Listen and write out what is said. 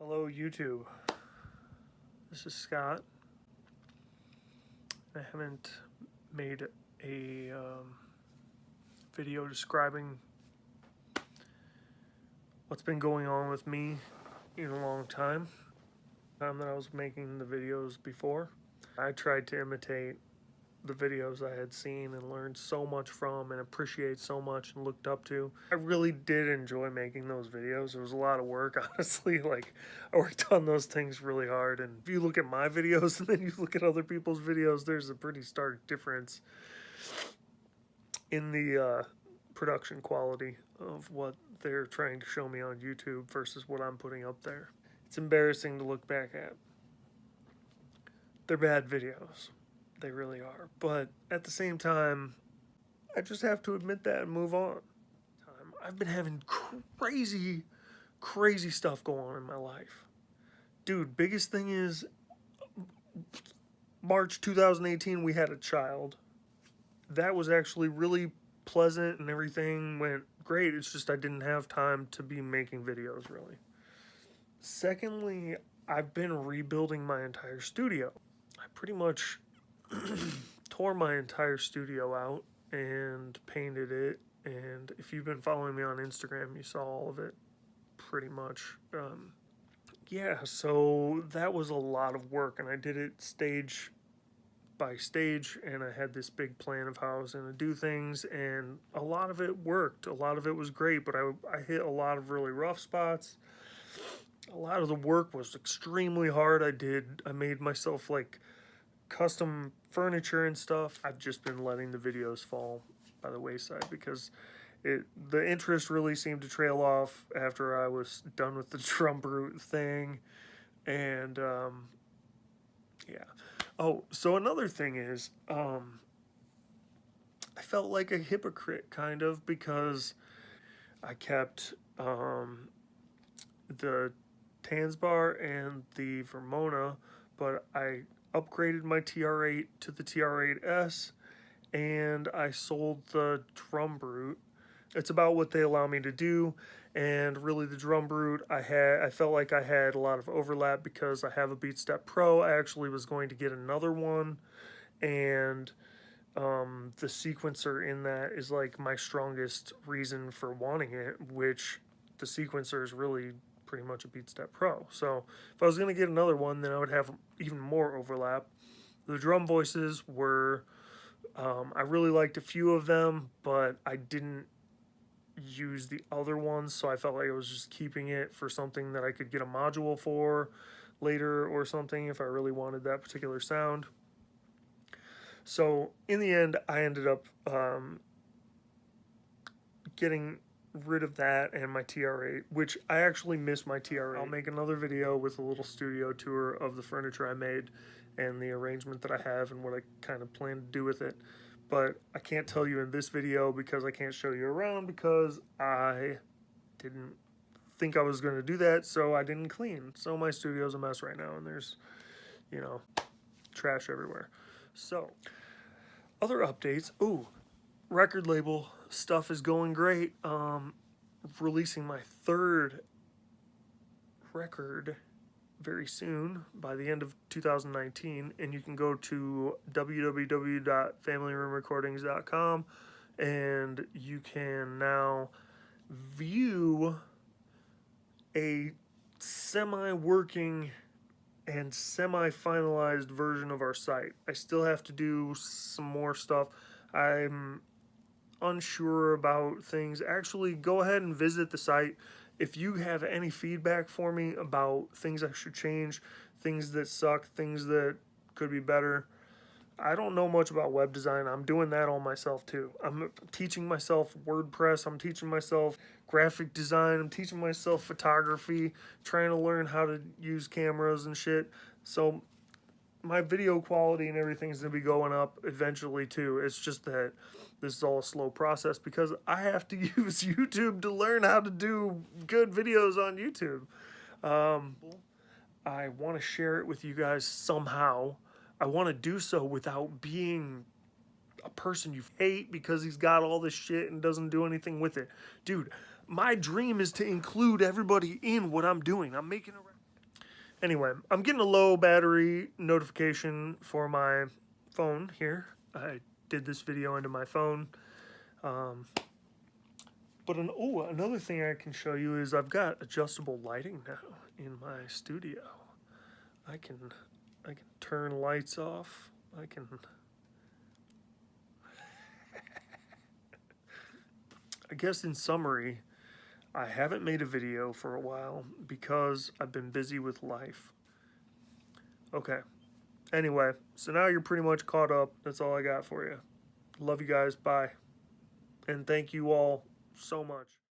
Hello YouTube, this is Scott. I haven't made a video describing what's been going on with me in a long time. That I was making the videos before. I tried to imitate the videos I had seen and learned so much from and appreciate so much and looked up to. I really did enjoy making those videos. It was a lot of work, honestly. Like, I worked on those things really hard, and if you look at my videos and then you look at other people's videos, there's a pretty stark difference in the production quality of what they're trying to show me on YouTube versus what I'm putting up there. It's embarrassing to look back at. They're bad videos. They really are. But at the same time, I just have to admit that and move on. I've been having crazy stuff go on in my life. Dude, biggest thing is March 2018, we had a child. That was actually really pleasant and everything went great. It's just I didn't have time to be making videos, really. Secondly, I've been rebuilding my entire studio. I pretty much tore my entire studio out and painted it, and if you've been following me on Instagram, you saw all of it pretty much. Yeah, so that was a lot of work, and I did it stage by stage, and I had this big plan of how I was going to do things, and a lot of it worked. A lot of it was great, but I hit a lot of really rough spots. A lot of the work was extremely hard. I made myself like custom furniture and stuff. I've just been letting the videos fall by the wayside because the interest really seemed to trail off after I was done with the drum brute thing. And yeah. Oh, so another thing is I felt like a hypocrite kind of because I kept the Tansbar and the Vermona, but I upgraded my TR8 to the TR8S, and I sold the Drum Brute. It's about what they allow me to do, and really the Drum Brute, I felt like I had a lot of overlap because I have a BeatStep Pro. I actually was going to get another one, and the sequencer in that is like my strongest reason for wanting it, which the sequencer is really pretty much a BeatStep Pro. So if I was going to get another one, then I would have even more overlap. The drum voices were, I really liked a few of them, but I didn't use the other ones, so I felt like I was just keeping it for something that I could get a module for later or something if I really wanted that particular sound. So in the end, I ended up getting rid of that and my TR8, which I actually miss my TR8. I'll make another video with a little studio tour of the furniture I made and the arrangement that I have and what I kind of plan to do with it. But I can't tell you in this video because I can't show you around because I didn't think I was going to do that, so I didn't clean. So my studio's a mess right now and there's, you know, trash everywhere. So, other updates. Ooh, record label stuff is going great. Releasing my third record very soon by the end of 2019, and you can go to www.familyroomrecordings.com and you can now view a semi-working and semi-finalized version of our site. I still have to do some more stuff. I'm unsure about things. Actually, go ahead and visit the site. If you have any feedback for me about things I should change, things that suck, things that could be better. I don't know much about web design. I'm doing that all myself too. I'm teaching myself WordPress. I'm teaching myself graphic design. I'm teaching myself photography, trying to learn how to use cameras and shit. So my video quality and everything is going to be going up eventually too. It's just that this is all a slow process because I have to use YouTube to learn how to do good videos on YouTube. I want to share it with you guys somehow. I want to do so without being a person you hate because he's got all this shit and doesn't do anything with it. Dude, my dream is to include everybody in what I'm doing. I'm making a Anyway, I'm getting a low battery notification for my phone here. I did this video into my phone. But another thing I can show you is I've got adjustable lighting now in my studio. I can turn lights off. I guess in summary, I haven't made a video for a while because I've been busy with life. Okay. Anyway, so now you're pretty much caught up. That's all I got for you. Love you guys. Bye. And thank you all so much.